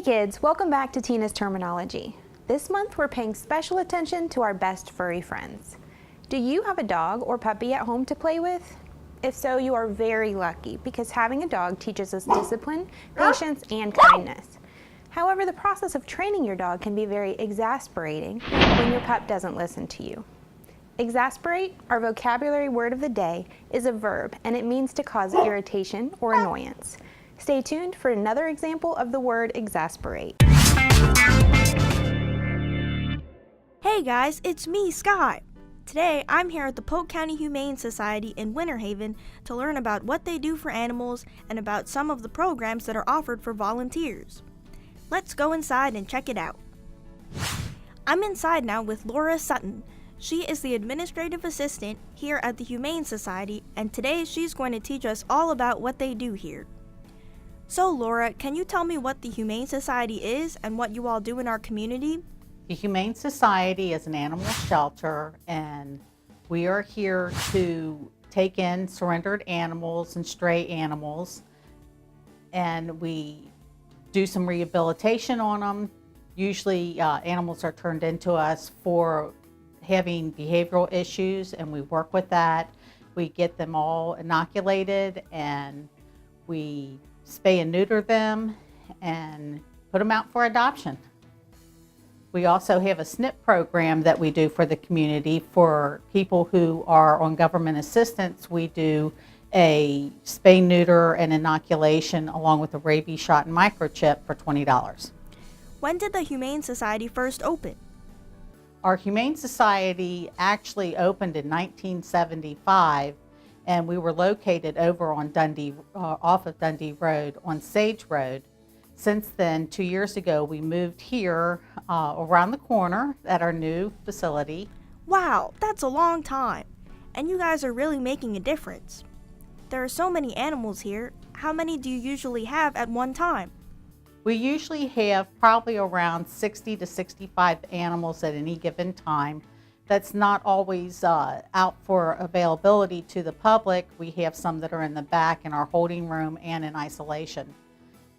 kids, welcome back to Tina's Terminology. This month we're paying special attention to our best furry friends. Do you have a dog or puppy at home to play with? If so, you are very lucky because having a dog teaches us discipline, patience, and kindness. However, the process of training your dog can be very exasperating when your pup doesn't listen to you. Exasperate, our vocabulary word of the day, is a verb and it means to cause irritation or annoyance. Stay tuned for another example of the word exasperate. Hey guys, it's me, Sky. Today, I'm here at the Polk County Humane Society in Winter Haven to learn about what they do for animals and about some of the programs that are offered for volunteers. Let's go inside and check it out. I'm inside now with Laura Sutton. She is the administrative assistant here at the Humane Society, and today she's going to teach us all about what they do here. So Laura, can you tell me what the Humane Society is and what you all do in our community? The Humane Society is an animal shelter, and we are here to take in surrendered animals and stray animals, and we do some rehabilitation on them. Usually animals are turned into us for having behavioral issues, and we work with that. We get them all inoculated, and we spay and neuter them and put them out for adoption. We also have a SNP program that we do for the community. For people who are on government assistance, we do a spay, neuter, and inoculation along with a rabies shot and microchip for $20. When did the Humane Society first open? Our Humane Society actually opened in 1975, and we were located over on Dundee, off of Dundee Road on Sage Road. Since then, 2 years ago, we moved here around the corner at our new facility. Wow, that's a long time. And you guys are really making a difference. There are so many animals here. How many do you usually have at one time? We usually have probably around 60 to 65 animals at any given time. That's not always out for availability to the public. We have some that are in the back in our holding room and in isolation.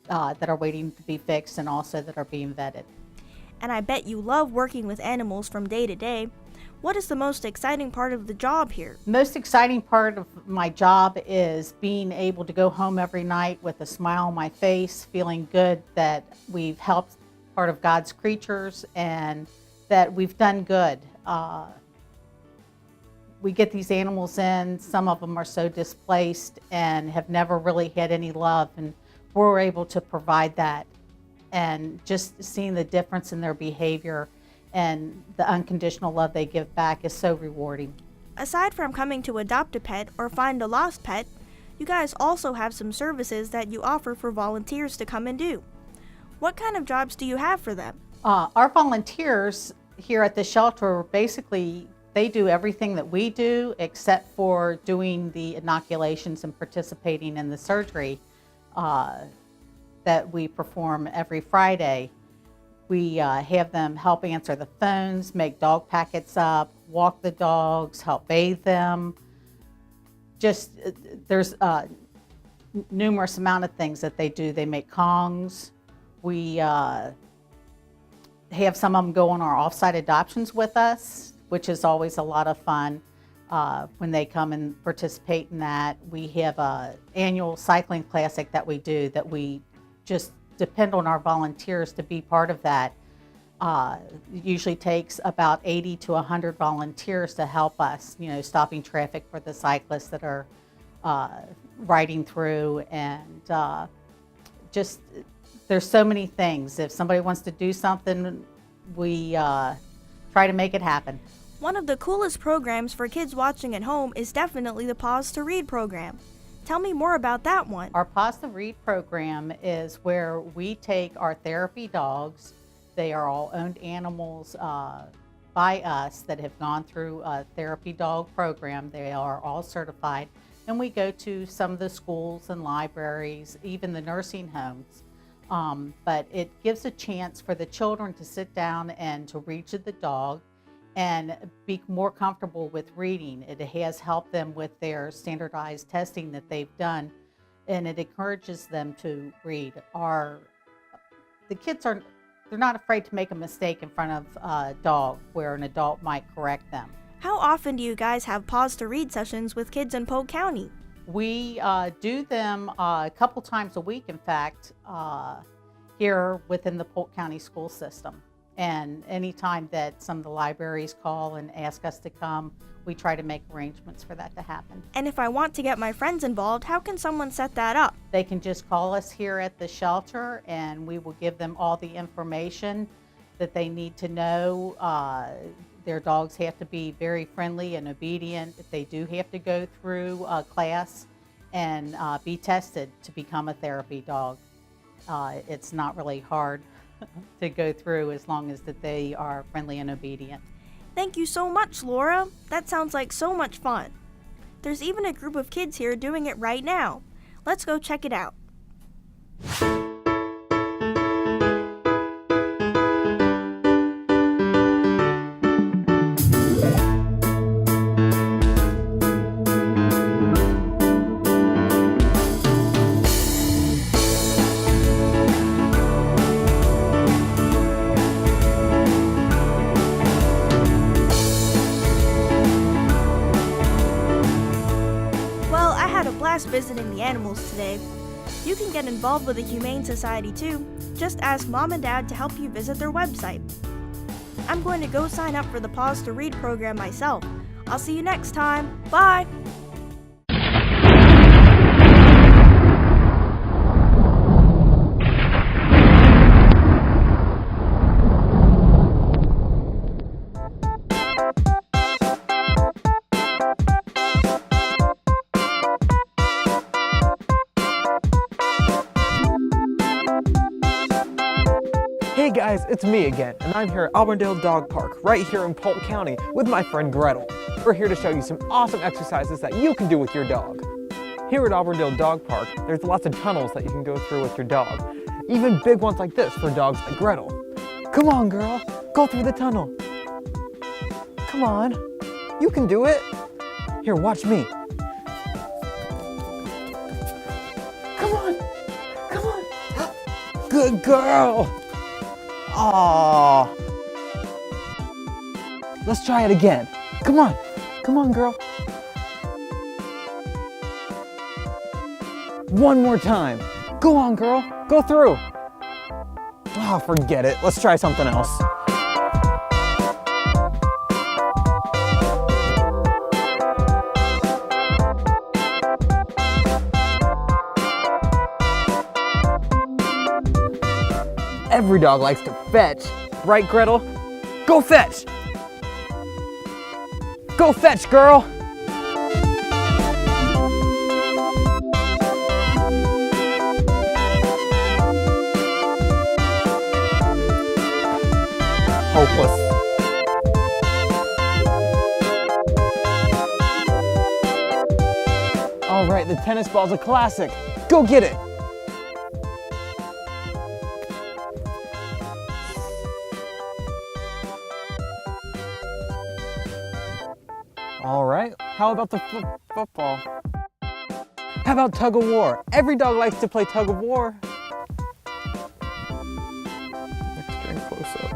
That are waiting to be fixed and also that are being vetted. And I bet you love working with animals from day to day. What is the most exciting part of the job here? Most exciting part of my job is being able to go home every night with a smile on my face, feeling good that we've helped part of God's creatures and that we've done good. We get these animals in, some of them are so displaced and have never really had any love, and we're able to provide that, and just seeing the difference in their behavior and the unconditional love they give back is so rewarding. Aside from coming to adopt a pet or find a lost pet, you guys also have some services that you offer for volunteers to come and do. What kind of jobs do you have for them? Our volunteers here at the shelter, basically, they do everything that we do except for doing the inoculations and participating in the surgery that we perform every Friday. We have them help answer the phones, make dog packets up, walk the dogs, help bathe them. Just there's numerous amount of things that they do. They make Kongs. We have some of them go on our offsite adoptions with us, which is always a lot of fun. When they come and participate in that. We have an annual cycling classic that we do that we just depend on our volunteers to be part of that. It usually takes about 80 to 100 volunteers to help us, stopping traffic for the cyclists that are riding through, and just there's so many things. If somebody wants to do something, we try to make it happen. One of the coolest programs for kids watching at home is definitely the Pause to Read program. Tell me more about that one. Our Pause to Read program is where we take our therapy dogs. They are all owned animals by us that have gone through a therapy dog program. They are all certified. And we go to some of the schools and libraries, even the nursing homes. But it gives a chance for the children to sit down and to read to the dog and be more comfortable with reading. It has helped them with their standardized testing that they've done, and it encourages them to read. Our the kids they're not afraid to make a mistake in front of a dog where an adult might correct them. How often do you guys have pause to read sessions with kids in Polk County? We do them a couple times a week, in fact, here within the Polk County school system. And anytime that some of the libraries call and ask us to come, we try to make arrangements for that to happen. And if I want to get my friends involved, how can someone set that up? They can just call us here at the shelter and we will give them all the information that they need to know. Their dogs have to be very friendly and obedient. They do have to go through a class and be tested to become a therapy dog. It's not really hard to go through as long as that they are friendly and obedient. Thank you so much, Laura. That sounds like so much fun. There's even a group of kids here doing it right now. Let's go check it out. Visiting the animals today. You can get involved with the Humane Society too. Just ask Mom and Dad to help you visit their website. I'm going to go sign up for the Pause to Read program myself. I'll see you next time. Bye! Hey guys, it's me again, and I'm here at Auburndale Dog Park, right here in Polk County, with my friend Gretel. We're here to show you some awesome exercises that you can do with your dog. Here at Auburndale Dog Park, there's lots of tunnels that you can go through with your dog. Even big ones like this for dogs like Gretel. Come on, girl, go through the tunnel. Come on, you can do it. Here, watch me. Come on, come on. Good girl. Aww. Let's try it again. Come on, girl. One more time. Go on, girl, go through. Oh, forget it. Let's try something else. Every dog likes to fetch, right, Gretel? Go fetch! Go fetch, girl! Hopeless. All right, the tennis ball's a classic. Go get it! All right, how about the football? How about tug of war? Every dog likes to play tug of war. Extra and close up.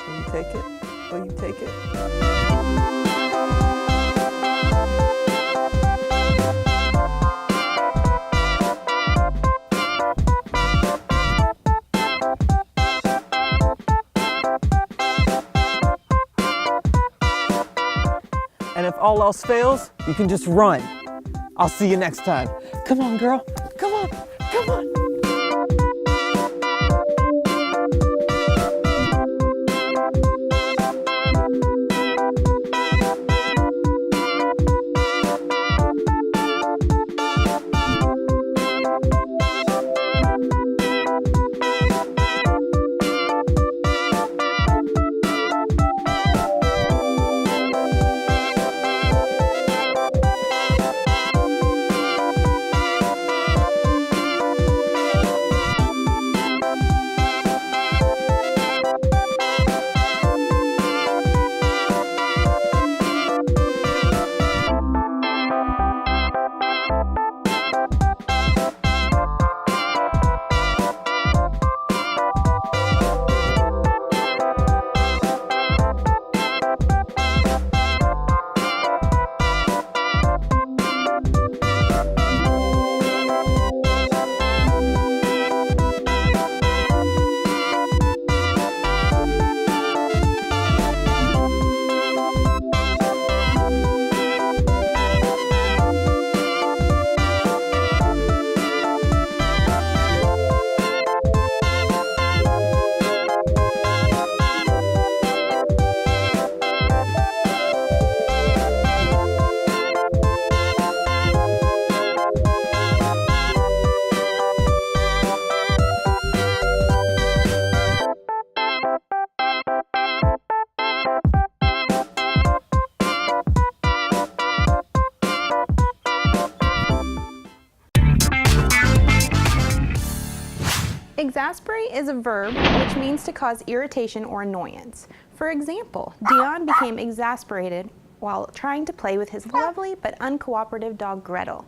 Will you take it? Will you take it? And if all else fails, you can just run. I'll see you next time. Come on, girl. Come on. Come on. Exasperate is a verb which means to cause irritation or annoyance. For example, Dion became exasperated while trying to play with his lovely but uncooperative dog Gretel.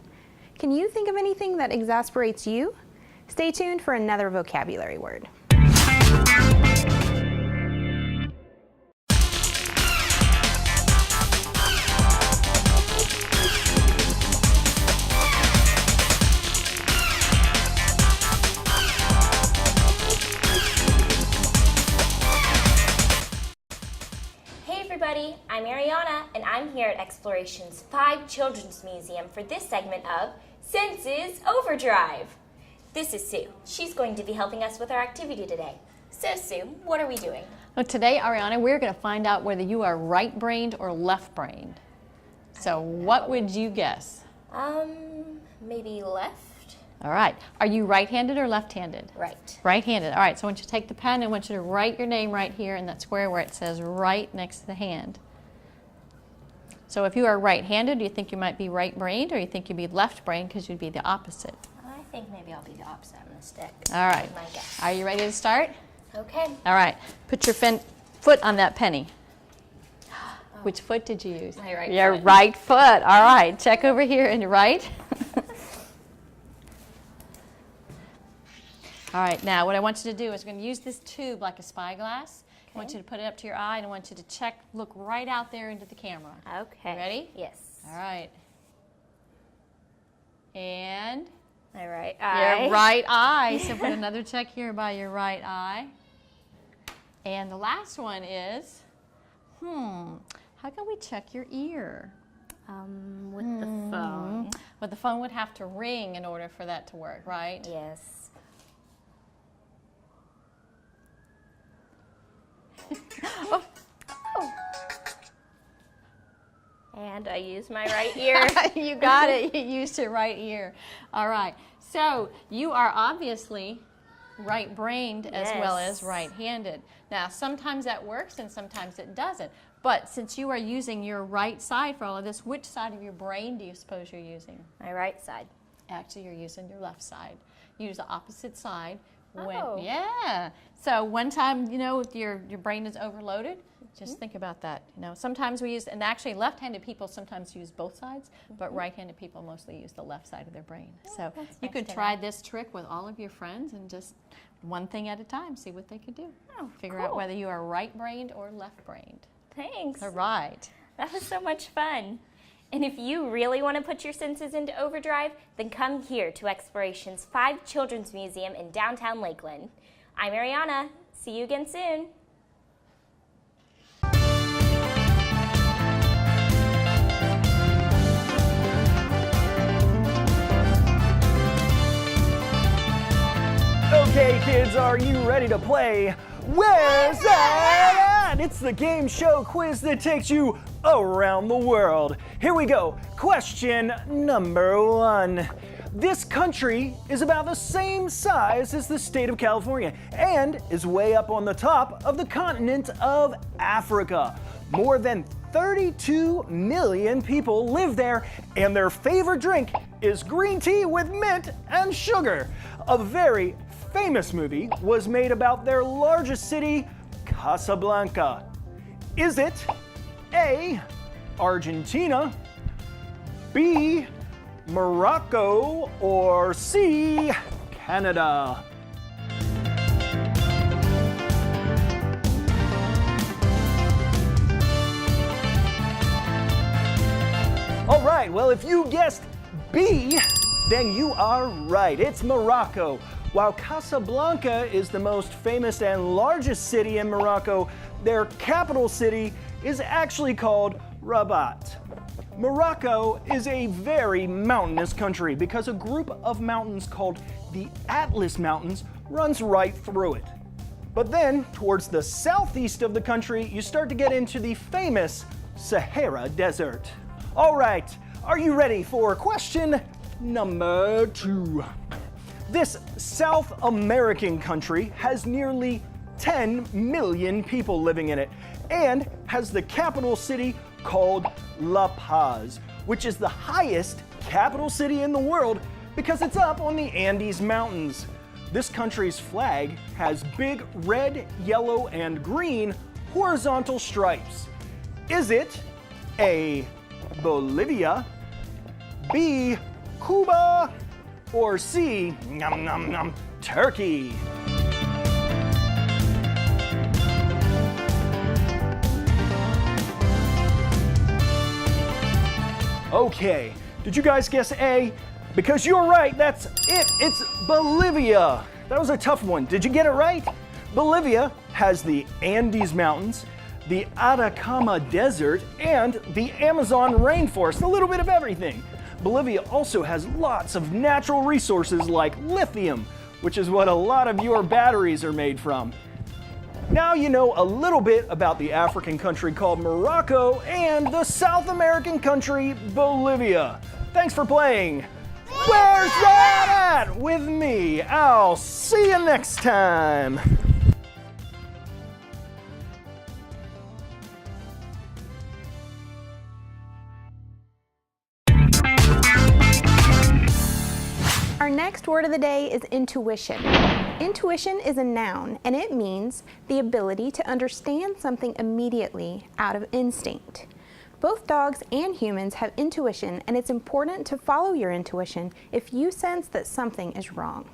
Can you think of anything that exasperates you? Stay tuned for another vocabulary word. Everybody, I'm Ariana, and I'm here at Exploration's 5 Children's Museum for this segment of Senses Overdrive. This is Sue. She's going to be helping us with our activity today. So Sue, what are we doing? Well, today, Ariana, we're going to find out whether you are right-brained or left-brained. So what would you guess? Maybe left? All right. Are you right-handed or left-handed? Right. Right-handed. All right, so I want you to take the pen and I want you to write your name right here in that square where it says right next to the hand. So if you are right-handed, do you think you might be right-brained, or you think you'd be left-brained because you'd be the opposite? I think maybe I'll be the opposite on the stick. All right. My guess. Are you ready to start? Okay. All right. Put your foot on that penny. Which foot did you use? My right Your foot. right foot. All right. Check over here and right. All right, now what I want you to do is we're going to use this tube like a spyglass. I want you to put it up to your eye, and I want you to look right out there into the camera. Okay. You ready? Yes. All right. And My right eye. your right eye. So put another check here by your right eye. And the last one is, how can we check your ear? With the phone. Well, the phone would have to ring in order for that to work, right? Yes. Oh. And I use my right ear. You got it. You used your right ear. All right. So you are obviously right-brained as well as right-handed. Now, sometimes that works and sometimes it doesn't. But since you are using your right side for all of this, which side of your brain do you suppose you're using? My right side. Actually, you're using your left side. Use the opposite side. Oh. Yeah. So one time, if your brain is overloaded, just think about that. Sometimes we use, and actually left-handed people sometimes use both sides, but right-handed people mostly use the left side of their brain. So you could try this trick with all of your friends and just one thing at a time, see what they could do. Figure out whether you are right-brained or left-brained. Thanks. All right. That was so much fun. And if you really want to put your senses into overdrive, then come here to Exploration's 5 Children's Museum in downtown Lakeland. I'm Ariana. See you again soon. Okay, kids, are you ready to play Where's That At? It's the game show quiz that takes you around the world. Here we go. Question number 1. This country is about the same size as the state of California and is way up on the top of the continent of Africa. More than 32 million people live there, and their favorite drink is green tea with mint and sugar. A very famous movie was made about their largest city, Casablanca. Is it A, Argentina, B, Morocco, or C, Canada? All right, well, if you guessed B, then you are right. It's Morocco. While Casablanca is the most famous and largest city in Morocco, their capital city is actually called Rabat. Morocco is a very mountainous country because a group of mountains called the Atlas Mountains runs right through it. But then, towards the southeast of the country, you start to get into the famous Sahara Desert. All right, are you ready for question number 2? This South American country has nearly 10 million people living in it and has the capital city called La Paz, which is the highest capital city in the world because it's up on the Andes Mountains. This country's flag has big red, yellow, and green horizontal stripes. Is it A, Bolivia, B, Cuba, or C, nom nom nom, Turkey? Okay, did you guys guess A? Because you're right, that's it, it's Bolivia. That was a tough one. Did you get it right? Bolivia has the Andes Mountains, the Atacama Desert, and the Amazon rainforest, a little bit of everything. Bolivia also has lots of natural resources like lithium, which is what a lot of your batteries are made from. Now you know a little bit about the African country called Morocco and the South American country Bolivia. Thanks for playing Where's That At? With me. I'll see you next time. Our next word of the day is intuition. Intuition is a noun, and it means the ability to understand something immediately out of instinct. Both dogs and humans have intuition, and it's important to follow your intuition if you sense that something is wrong.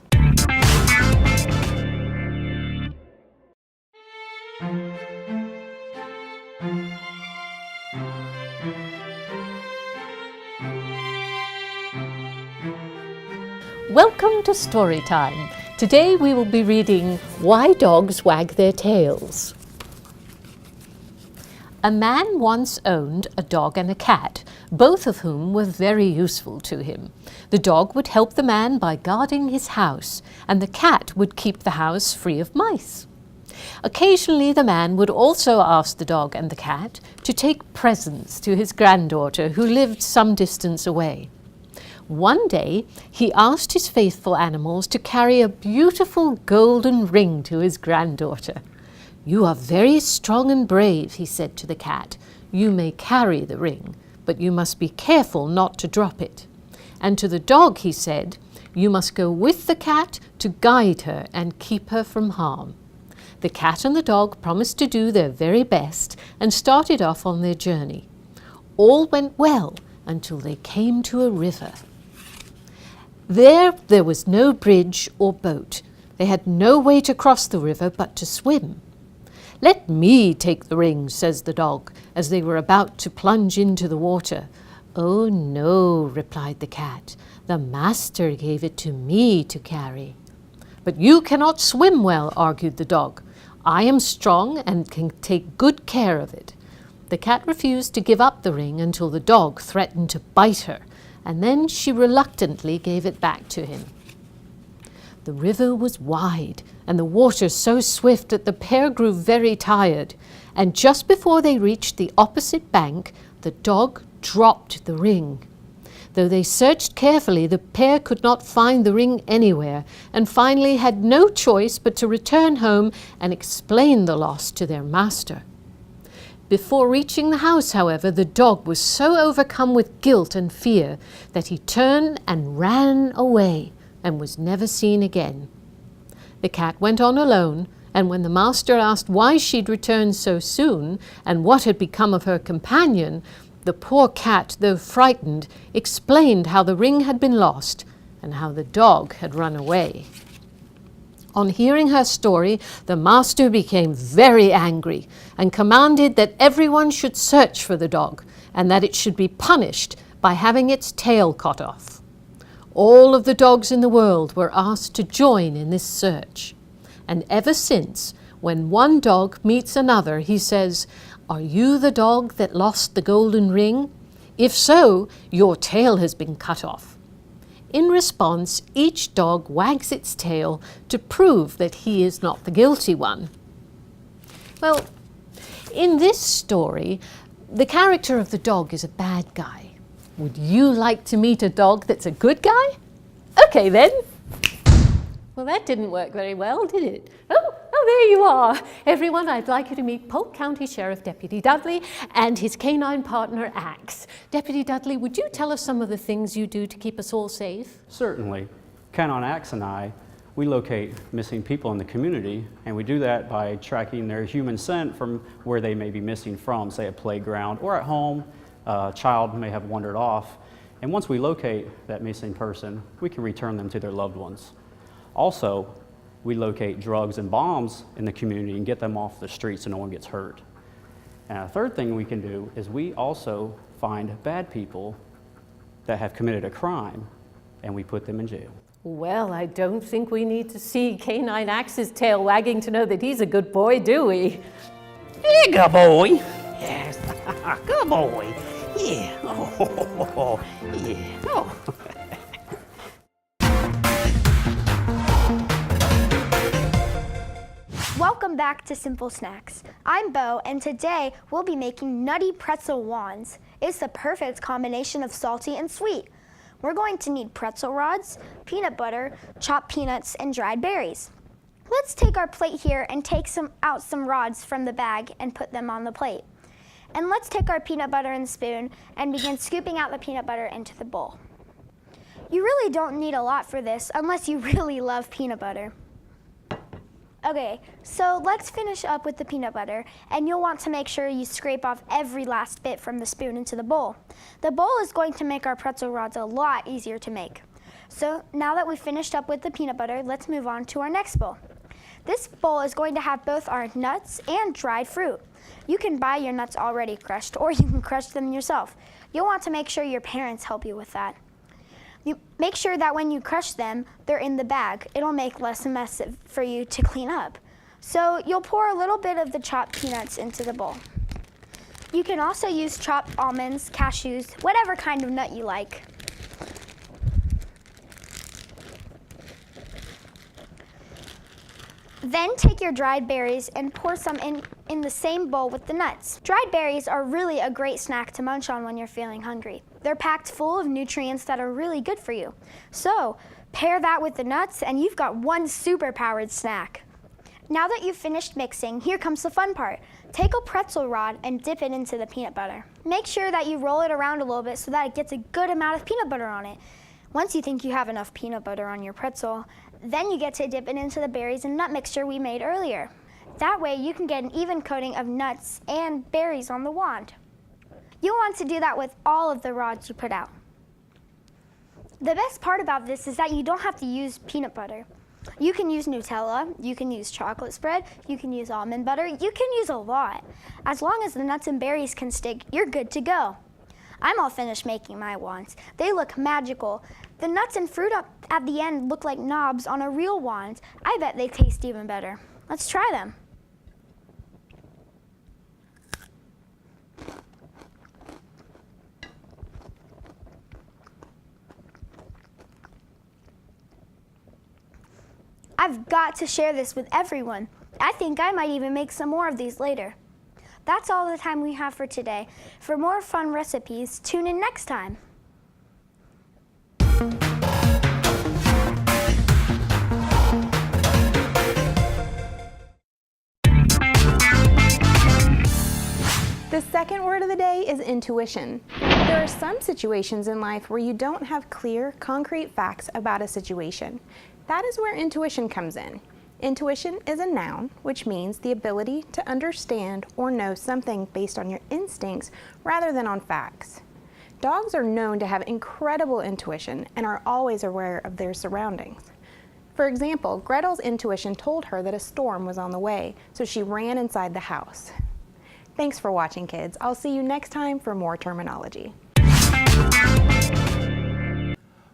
Welcome to Story Time. Today we will be reading Why Dogs Wag Their Tails. A man once owned a dog and a cat, both of whom were very useful to him. The dog would help the man by guarding his house, and the cat would keep the house free of mice. Occasionally the man would also ask the dog and the cat to take presents to his granddaughter who lived some distance away. One day, he asked his faithful animals to carry a beautiful golden ring to his granddaughter. "You are very strong and brave," he said to the cat. "You may carry the ring, but you must be careful not to drop it." And to the dog he said, "You must go with the cat to guide her and keep her from harm." The cat and the dog promised to do their very best and started off on their journey. All went well until they came to a river. There was no bridge or boat. They had no way to cross the river but to swim. "Let me take the ring," says the dog, as they were about to plunge into the water. "Oh no," replied the cat. "The master gave it to me to carry." "But you cannot swim well," argued the dog. "I am strong and can take good care of it." The cat refused to give up the ring until the dog threatened to bite her, and then she reluctantly gave it back to him. The river was wide, and the water so swift that the pair grew very tired, and just before they reached the opposite bank, the dog dropped the ring. Though they searched carefully, the pair could not find the ring anywhere, and finally had no choice but to return home and explain the loss to their master. Before reaching the house, however, the dog was so overcome with guilt and fear that he turned and ran away and was never seen again. The cat went on alone, and when the master asked why she'd returned so soon and what had become of her companion, the poor cat, though frightened, explained how the ring had been lost and how the dog had run away. On hearing her story, the master became very angry and commanded that everyone should search for the dog and that it should be punished by having its tail cut off. All of the dogs in the world were asked to join in this search. And ever since, when one dog meets another, he says, "Are you the dog that lost the golden ring? If so, your tail has been cut off." In response, each dog wags its tail to prove that he is not the guilty one. Well, in this story, the character of the dog is a bad guy. Would you like to meet a dog that's a good guy? Okay then. Well, that didn't work very well, did it? Oh, there you are. Everyone, I'd like you to meet Polk County Sheriff Deputy Dudley and his canine partner, Axe. Deputy Dudley, would you tell us some of the things you do to keep us all safe? Certainly. Count on Axe and I we locate missing people in the community, and we do that by tracking their human scent from where they may be missing from, say a playground or at home. A child may have wandered off, and once we locate that missing person, we can return them to their loved ones. Also, we locate drugs and bombs in the community and get them off the street so no one gets hurt. And a third thing we can do is we also find bad people that have committed a crime, and we put them in jail. Well, I don't think we need to see Canine Axe's tail wagging to know that he's a good boy, do we? Yeah, good boy. Yes, good boy. Yeah. Oh, yeah. Oh. Welcome back to Simple Snacks. I'm Bo, and today we'll be making nutty pretzel wands. It's the perfect combination of salty and sweet. We're going to need pretzel rods, peanut butter, chopped peanuts, and dried berries. Let's take our plate here and take out some rods from the bag and put them on the plate. And let's take our peanut butter and spoon and begin scooping out the peanut butter into the bowl. You really don't need a lot for this unless you really love peanut butter. Okay, so let's finish up with the peanut butter, and you'll want to make sure you scrape off every last bit from the spoon into the bowl. The bowl is going to make our pretzel rods a lot easier to make. So now that we've finished up with the peanut butter, let's move on to our next bowl. This bowl is going to have both our nuts and dried fruit. You can buy your nuts already crushed, or you can crush them yourself. You'll want to make sure your parents help you with that. You make sure that when you crush them, they're in the bag. It'll make less mess for you to clean up. So you'll pour a little bit of the chopped peanuts into the bowl. You can also use chopped almonds, cashews, whatever kind of nut you like. Then take your dried berries and pour some in the same bowl with the nuts. Dried berries are really a great snack to munch on when you're feeling hungry. They're packed full of nutrients that are really good for you. So pair that with the nuts and you've got one super-powered snack. Now that you've finished mixing, here comes the fun part. Take a pretzel rod and dip it into the peanut butter. Make sure that you roll it around a little bit so that it gets a good amount of peanut butter on it. Once you think you have enough peanut butter on your pretzel, then you get to dip it into the berries and nut mixture we made earlier. That way you can get an even coating of nuts and berries on the wand. You'll want to do that with all of the rods you put out. The best part about this is that you don't have to use peanut butter. You can use Nutella, you can use chocolate spread, you can use almond butter, you can use a lot. As long as the nuts and berries can stick, you're good to go. I'm all finished making my wands. They look magical. The nuts and fruit up at the end look like knobs on a real wand. I bet they taste even better. Let's try them. I've got to share this with everyone. I think I might even make some more of these later. That's all the time we have for today. For more fun recipes, tune in next time. The second word of the day is intuition. There are some situations in life where you don't have clear, concrete facts about a situation. That is where intuition comes in. Intuition is a noun, which means the ability to understand or know something based on your instincts rather than on facts. Dogs are known to have incredible intuition and are always aware of their surroundings. For example, Gretel's intuition told her that a storm was on the way, so she ran inside the house. Thanks for watching, kids. I'll see you next time for more terminology.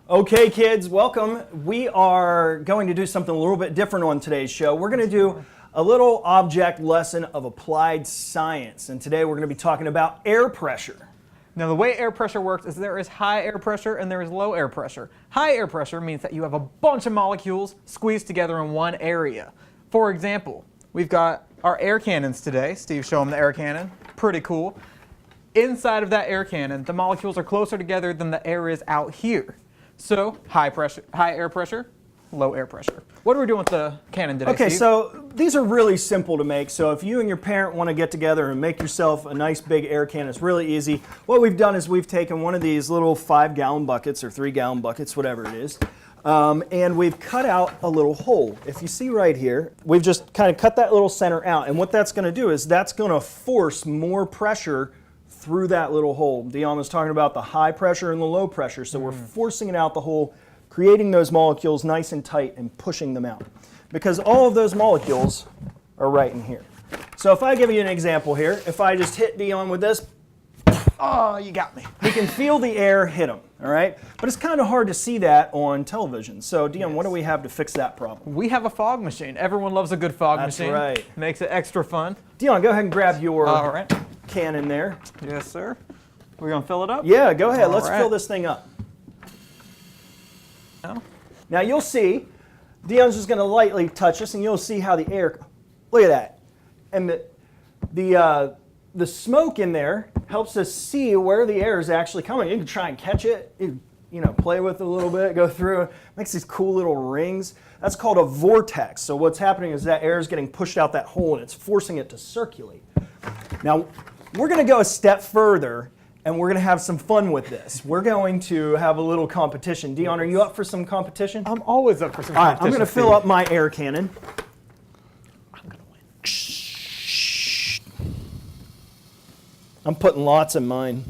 Okay, kids, welcome. We are going to do something a little bit different on today's show. We're going to do a little object lesson of applied science. And today we're going to be talking about air pressure. Now, the way air pressure works is there is high air pressure and there is low air pressure. High air pressure means that you have a bunch of molecules squeezed together in one area. For example, we've got our air cannons today. Steve, show them the air cannon. Pretty cool. Inside of that air cannon, the molecules are closer together than the air is out here. So, high air pressure, low air pressure. What are we doing with the cannon today, Okay, Steve? so these are really simple to make. So if you and your parent want to get together and make yourself a nice big air cannon, it's really easy. What we've done is we've taken one of these little 5-gallon buckets or 3-gallon buckets, whatever it is. And we've cut out a little hole. If you see right here, we've just kind of cut that little center out. And what that's going to do is that's going to force more pressure through that little hole. Dion was talking about the high pressure and the low pressure. So we're forcing it out the hole, creating those molecules nice and tight and pushing them out. Because all of those molecules are right in here. So if I give you an example here, if I just hit Dion with this, oh, you got me. We can feel the air hit him, all right? But it's kind of hard to see that on television. So Dion, what do we have to fix that problem? We have a fog machine. Everyone loves a good fog machine. That's right. Makes it extra fun. Dion, go ahead and grab your All right. cannon there. Yes, sir. We're going to fill it up? Yeah, go ahead. All Let's right. fill this thing up. Now? Now you'll see, Dion's just going to lightly touch this, and you'll see how the air, look at that. And the smoke in there helps us see where the air is actually coming. You can try and catch it, play with it a little bit, go through it. Makes these cool little rings. That's called a vortex. So what's happening is that air is getting pushed out that hole, and it's forcing it to circulate. Now, we're going to go a step further, and we're going to have some fun with this. We're going to have a little competition. Dion, are you up for some competition? I'm always up for some All right, competition. I'm going to fill up my air cannon. I'm putting lots in mine.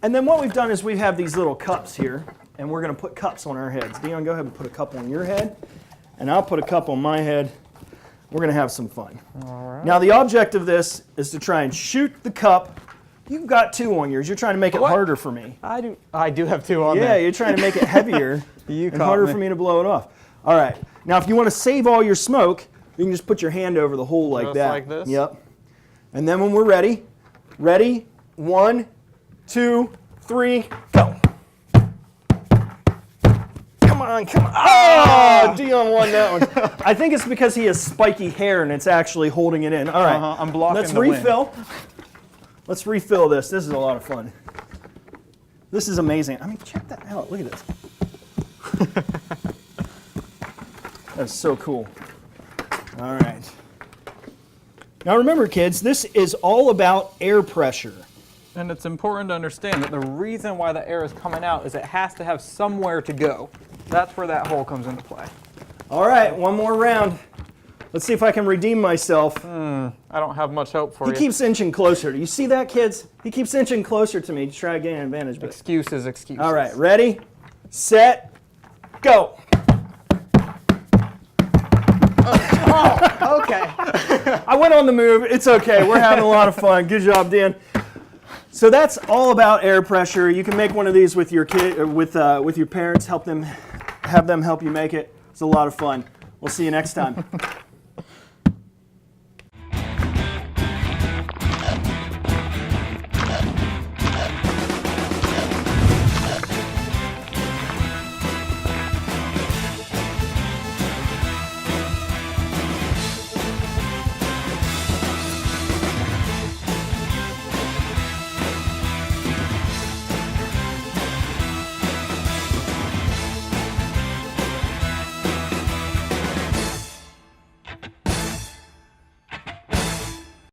And then what we've done is we have these little cups here, and we're going to put cups on our heads. Dion, go ahead and put a cup on your head, and I'll put a cup on my head. We're going to have some fun. All right. Now, the object of this is to try and shoot the cup. You've got 2 on yours. You're trying to make it harder for me. I do have 2 on there. Yeah, you're trying to make it heavier and harder for me to blow it off. All right. Now, if you want to save all your smoke, you can just put your hand over the hole like Just that. like this? Yep. And then when we're ready, 1, 2, 3, go. Come on. Oh, Dion won that one. I think it's because he has spiky hair and it's actually holding it in. All right. I'm blocking Let's the wind. refill. Let's refill this. This is a lot of fun. This is amazing. I mean, check that out. Look at this. That's so cool. All right. Now remember, kids, this is all about air pressure. And it's important to understand that the reason why the air is coming out is it has to have somewhere to go. That's where that hole comes into play. All right, one more round. Let's see if I can redeem myself. I don't have much hope for He you. keeps inching closer. Do you see that, kids? He keeps inching closer to me to try to gain an advantage. But... Excuses. All right, ready, set, go. Okay. I went on the move. It's okay. We're having a lot of fun. Good job, Dan. So that's all about air pressure. You can make one of these with your kid, with your parents. Have them help you make it. It's a lot of fun. We'll see you next time.